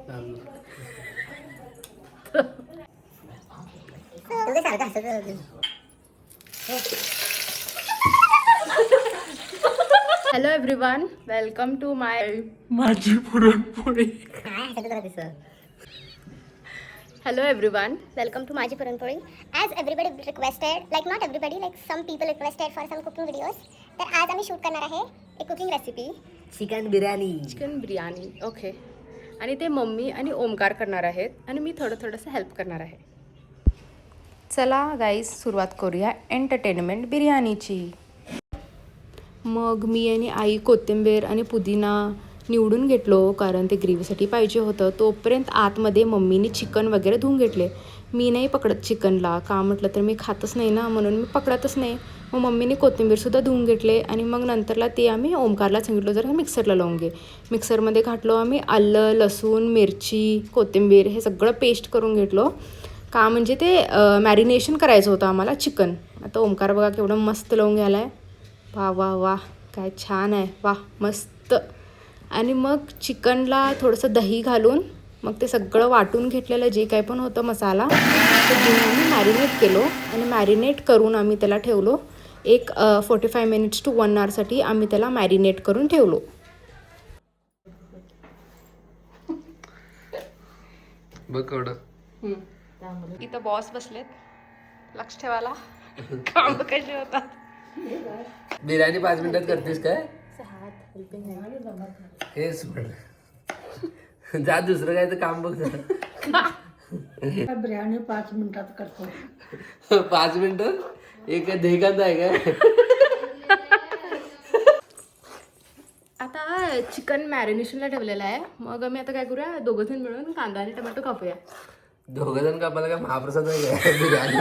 Hello everyone, welcome to माझी puran poli. Hello everyone, welcome to Maji Puranpoli. As everybody requested, like not everybody, like some people requested for some cooking videos. तर आज आम्ही shoot करणार आहे एक cooking recipe, chicken biryani. Okay. आणि ते mummy आणि ओमकार करणार आहेत आणि मी थोडंसं हेल्प करणार आहे. चला गाईज, सुरुवात करूया एंटरटेनमेंट बिर्याणीची. मग मी आणि आई कोथिंबीर आणि पुदिना निवडून घेतलो, कारण ते ग्रेव्हीसाठी पाहिजे होतं. तोपर्यंत आतमध्ये मम्मीने चिकन वगैरे धुवून घेतले. मी नाही पकडत चिकनला, का म्हटलं तर मी खातच नाही ना, म्हणून मी पकडतच नाही. मग मम्मीने कोथिंबीरसुद्धा धुवून घेतले आणि मग नंतरला ते आम्ही ओमकारला सांगितलं जर मिक्सरला लावून घे. मिक्सरमध्ये घातलो आम्ही आलं, लसूण, मिरची, कोथिंबीर हे सगळं पेस्ट करून घेतलो. का म्हणजे ते मॅरिनेशन करायचं होतं आम्हाला चिकन. आता ओमकार बघा केवढं मस्त लावून घ्यायला आहे. वा वा वा, काय छान आहे, वा मस्त. आणि मग चिकनला थोडंसं दही घालून मग ते सगळं वाटून घेतलेलं जे काही पण होतं मसाला ते घेऊन आम्ही मॅरिनेट केलो. आणि मॅरिनेट करून आम्ही त्याला ठेवलो एक 45 मिनिट्स to 1 hourसाठी आम्ही त्याला मॅरिनेट करून ठेवलो. इथं बॉस बसलेत लक्ष ठेवायला. काम कसे होतात. बिर्याणी 5 मिनिटात करतेस काय? हेच जा दुसरं काय तर काम बघ. बिर्याणी 5 मिनिटात करतो. 5 मिनिटात एक दही कांदा आहे काय? आता चिकन मॅरिनेशनला ठेवलेलं आहे. मग आम्ही आता काय करूया, दोघंजण मिळून कांदा आणि टोमॅटो कापूया. दोघंजण कापायला काय महाप्रसाद आहे काय? बिर्याणी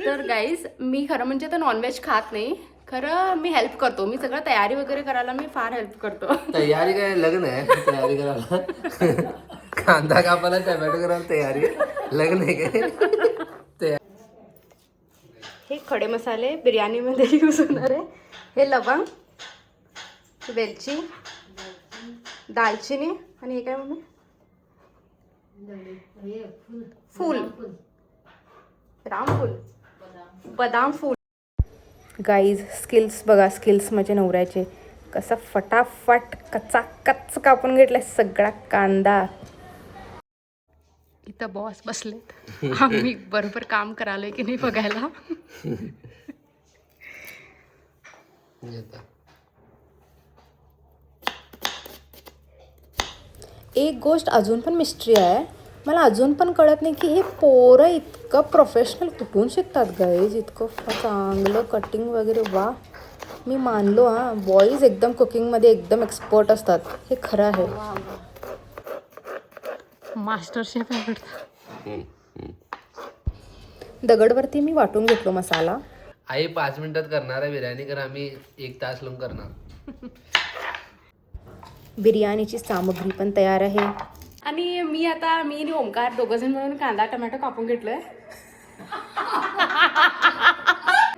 तर गाईज, मी खरं म्हणजे तर नॉनव्हेज खात नाही. खरं मी हेल्प करतो. मी सगळं तयारी वगैरे करायला मी फार हेल्प करतो. तयारी काय लग्न आहे? तयारी करायला कांदा कापायला टोमॅटो करायला तयारी लग्न आहे काय? हे खडे मसाले बिर्याणीमध्ये यूज होणार आहे. हे लवंग, वेलची, दालचिनी आणि हे काय मम्मी? फूल, रामफूल, बदाम फूल. गाईज, स्किल्स बघा, स्किल्स माझ्या नवऱ्याचे. कसं फटाफट कच्चा कापून घेतलाय सगळा कांदा. इथं बॉस बसलेत, आम्ही बरोबर काम करालोय की नाही बघायला. एक गोष्ट अजून पण मिस्ट्री आहे. मला अजून पण कळत नाही की हे पोरं इतकं प्रोफेशनल कुठून शिकतात गाईज. इतकं चांगलं कटिंग वगैरे. वा, मी मानलो हां, बॉईज एकदम कुकिंगमध्ये एकदम एक्सपर्ट असतात. हे खरं आहे. मास्टर शेफ आहे. दगडवरती मी वाटून घेतलो मसाला. आई 5 मिनिटात करणार आहे बिर्याणी, कारण आम्ही 1 तास लावून करणार. बिर्याणीची सामग्री पण तयार आहे. आणि मी आणि ओमकार दोघंजण मिळून कांदा टोमॅटो कापून घेतलोय.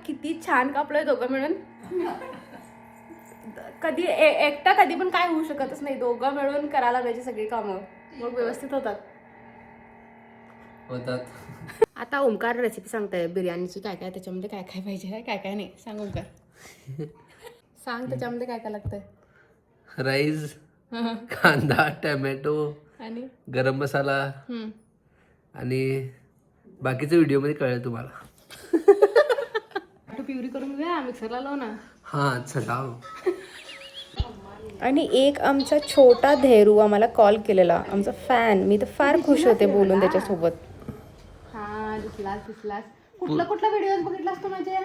किती छान कापलोय दोघं मिळून. कधी एकटा कधी पण काय होऊ शकतच नाही. दोघं मिळून करायला पाहिजे सगळी कामं, मग व्यवस्थित होतात. आता ओमकार रेसिपी सांगताय बिर्याणीची. काय काय त्याच्यामध्ये काय काय पाहिजे, काय काय नाही. सांग ओमकार, सांग त्याच्यामध्ये काय काय लागतंय. राईस, कांदा, टोमॅटो आणि गरम मसाला आणि बाकीचं व्हिडिओमध्ये कळेल तुम्हाला. प्युरी करून घ्या, मिक्सरला लाव ना. हां चला. आणि एक आमचा छोटा धेरू आम्हाला कॉल केलेला, आमचा फॅन. मी तर फार खुश होते बोलून त्याच्यासोबत. हां, दिसलास. कुठला व्हिडिओ बघितलास तू माझे?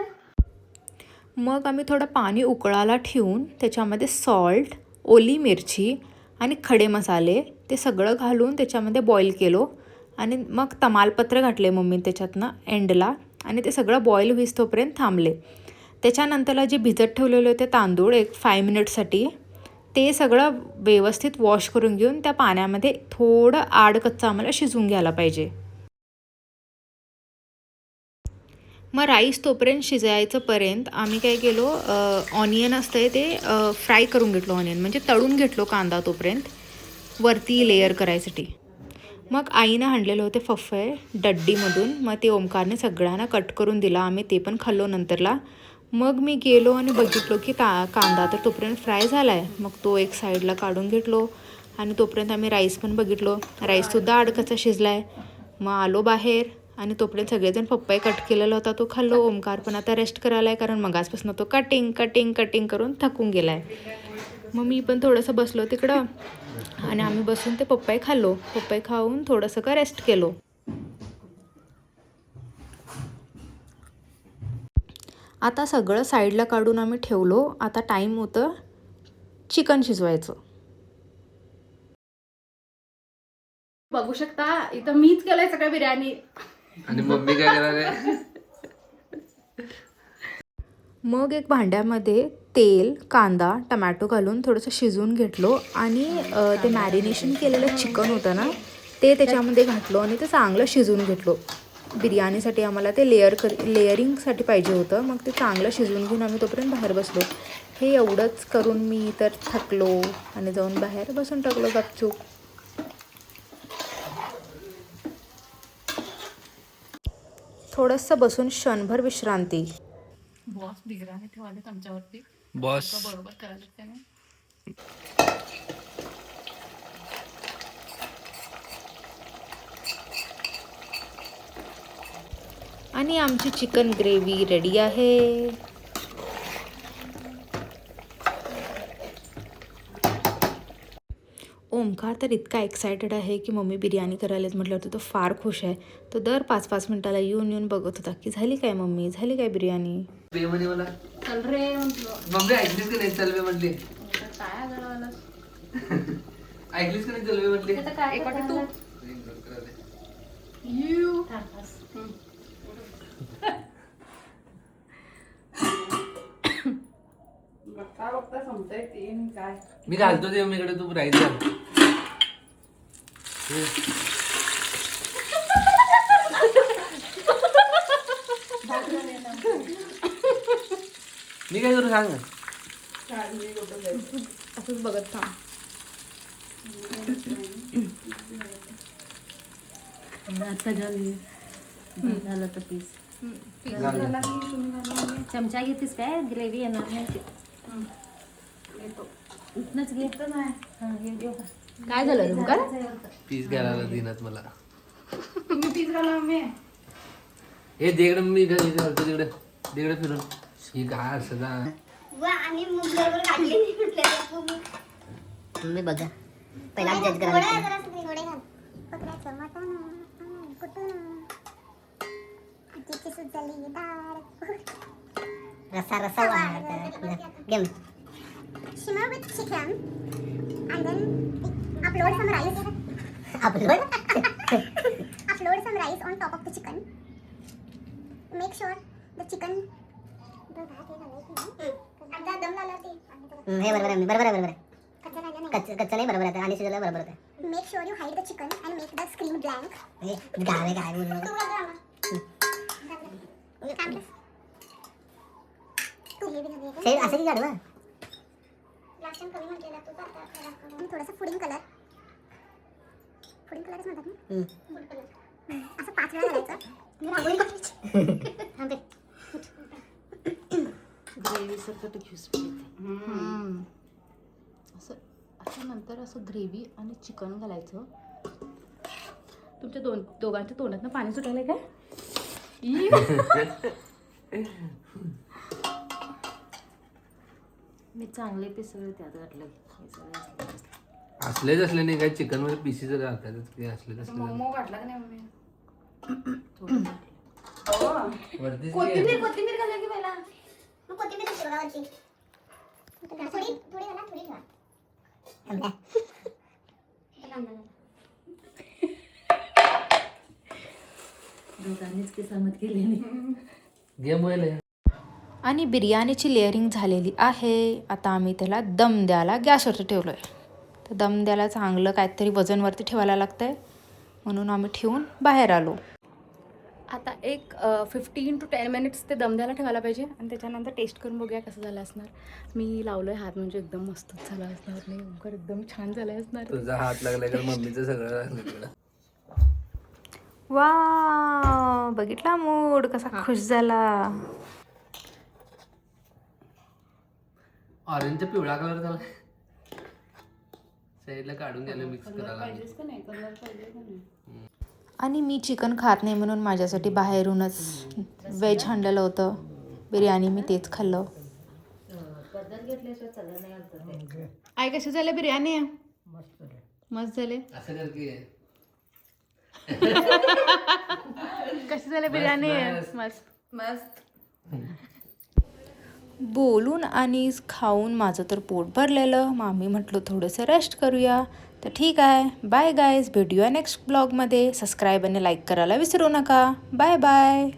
मग आम्ही थोडं पाणी उकळायला ठेवून त्याच्यामध्ये सॉल्ट, ओली मिरची आणि खडे मसाले ते सगळं घालून त्याच्यामध्ये बॉईल केलो. आणि मग तमालपत्र घातले मम्मी त्याच्यातनं एंडला. आणि ते सगळं बॉईल होईस्तोपर्यंत थांबले. त्याच्यानंतरला जे भिजत ठेवलेले होते तांदूळ एक 5 मिनिटसाठी, ते सगळं व्यवस्थित वॉश करून घेऊन त्या पाण्यामध्ये थोडं आडकच्चं आम्हाला शिजवून घ्यायला पाहिजे. मग राईस तोपर्यंत शिजायचंपर्यंत आम्ही काय केलो, ऑनियन असतंय ते फ्राय करून घेतलो. ऑनियन म्हणजे तळून घेतलो कांदा तोपर्यंत. वरती लेयर करायसाठी. मग आईनं आणलेलं होते फफ्फे डड्डीमधून. मग ते ओमकारने सगळ्यांना कट करून दिला. आम्ही ते पण खाल्लो नंतरला. मग मी गेलो आणि बघितलो की कांदा तर तोपर्यंत फ्राय झाला आहे. मग तो एक साईडला काढून घेतलो आणि तोपर्यंत आम्ही राईस पण बघितलो. राईससुद्धा अडकचा शिजला आहे. मग आलो बाहेर आणि तोपर्यंत सगळेजण पप्पाई कट केलेला होता तो खाल्लो. ओमकार पण आता रेस्ट करायला आहे कारण मगासपासून तो कटिंग करून थकून गेला आहे. मग मी पण थोडंसं बसलो तिकडं आणि आम्ही बसून ते पप्पाई खाल्लो. पप्पाई खाऊन थोडंसं का रेस्ट केलो. आता सगळं साईडला काढून आम्ही ठेवलो. आता टाईम होतं चिकन शिजवायचं. बघू शकता इथं मीच केलंय सगळं बिर्याणी. आणि मम्मी काय करणार आहे? मग एक भांड्यामध्ये तेल, कांदा, टमॅटो घालून थोडंसं शिजवून घेतलो आणि ते मॅरिनेशन केलेलं चिकन होतं ना ते त्याच्यामध्ये घातलो आणि ते चांगलं शिजवून घेतलो. बिर्याणीसाठी आम्हाला ते लेअरिंगसाठी पाहिजे होतं. मग ते चांगलं शिजवून घेऊन आम्ही तोपर्यंत बाहेर बसलो. हे एवढंच करून मी तर थकलो आणि जाऊन बाहेर बसून टाकलो गपचूप. थोडंसं बसून क्षणभर विश्रांती. बॉस बिर्याणी ठेवाले आमच्यावरती. बॉस बरोबर करायला त्याने. आणि आमची चिकन ग्रेव्ही रेडी आहे. ओमकार तर इतका एक्सायटेड आहे की मम्मी बिर्याणी करायलाच म्हटल्यावरती तो फार खुश आहे. तो दर 5-5 मिनिटाला येऊन बघत होता की झाली काय मम्मी, झाली काय बिर्याणी. पे म्हणे मला. चल रे म्हटलं. मम्मी ऐकलीस की नाही चल बे म्हटली. काय गळवलं ऐकलीस की नाही चल बे म्हटली. एक वाटी तूप. यू बघता समजतंय ते काय. मी घालतो ते मम्मीकडे तू राईस घाल. मी काय करू सांग. असंच बघत थांब. आता झालं तर पीस चमचा घेतीस काय ग्रेव्ही येणार नाही ते. इथनच घेत नाही. हां हे देऊ का. काय झालं ओमकार? पीस घालायला दिनात मला. तुम्ही पीस घाला मम्मी. हे तिकडे मी घालतो तिकडे फिरून. ही काय असं ना. वा आणि मग बरोबर काढली नाही म्हटलं. तुम्ही बघा पहिला जज थोडं करा. जरा थोडे घाल. कुत्र्याचं मटण कुठून आजीची सुजली दार. रसा वाढत game. Simmer with chicken and then upload some rice. Upload some rice on top of the chicken. Make sure the chicken. आता दम लावला ते. हे बरोबर आहे. कच्चा राहिला नाही. कच्चं नाही बरोबर आहे आणि शिजलं बरोबर आहे. Make sure you hide the chicken and make the screen blank. हे गावे काय बोलू तू नका. हे असं की काढू. लास्ट टाइम कमी म्हटलेला तू आता थोडासा फुडिंग कलरच म्हणतात ना. फूड कलर असं 5 वेळा घालायचं. मी रांगोळी काढायची. ग्रेव्ही सरकट असं नंतर असं ग्रेव्ही आणि चिकन घालायचं. तुमच्या दोघांच्या तोंडातनं पाणी सुटायलंय काय? मी चांगले पिसळे त्यात घातले. असलेच असले नाही काय चिकन मध्ये पीसेस राहतात असले असले. मोमो घातला का नाही मम्मी? वरतीच कोथिंबीर घाला की पहिला. मग कोथिंबीर शिरवावरची थोडी घाला थोडी घाला. दोघांनीच किसामत केली नाही. गेम होईल. आणि बिर्याणीची लेअरिंग झालेली आहे. आता आम्ही त्याला दम द्यायला गॅसवरती ठेवलो आहे. तर दम द्यायला चांगलं काहीतरी वजनवरती ठेवायला लागतं आहे म्हणून आम्ही ठेवून बाहेर आलो. आता एक 15 to 10 मिनिट्स ते दम द्यायला ठेवायला पाहिजे आणि त्याच्यानंतर टेस्ट करून बघूया कसं झालं असणार. मी लावलोय हात म्हणजे एकदम मस्तच झाला असणार नाही ओमकार एकदम छान झाला असणार. तुझा हात लागला तर मम्मीचं सगळं लागलं तुला. वा बघितला मूड कसा खुश झाला. ऑरेंजचा पिवळा कलर झाला. साईडला काढून घ्यायला मिक्स करायला. आणि मी चिकन खात नाही म्हणून माझ्यासाठी बाहेरूनच व्हेज आणलेलं होतं बिर्याणी. मी तेच खाल्लं. आई कशी झाले बिर्याणी? मस्त झाले. असं कर की कशी झाले बिर्याणी? मस्त मस्त. बोलून आणि खाऊन माझं तर पोट भरलेलं. मामी म्हटलं थोडंसं रेस्ट करूया. तर ठीक आहे. Bye guys. भेटूया नेक्स्ट ब्लॉगमध्ये. सबस्क्राईब आणि लाईक करायला विसरू नका. Bye bye.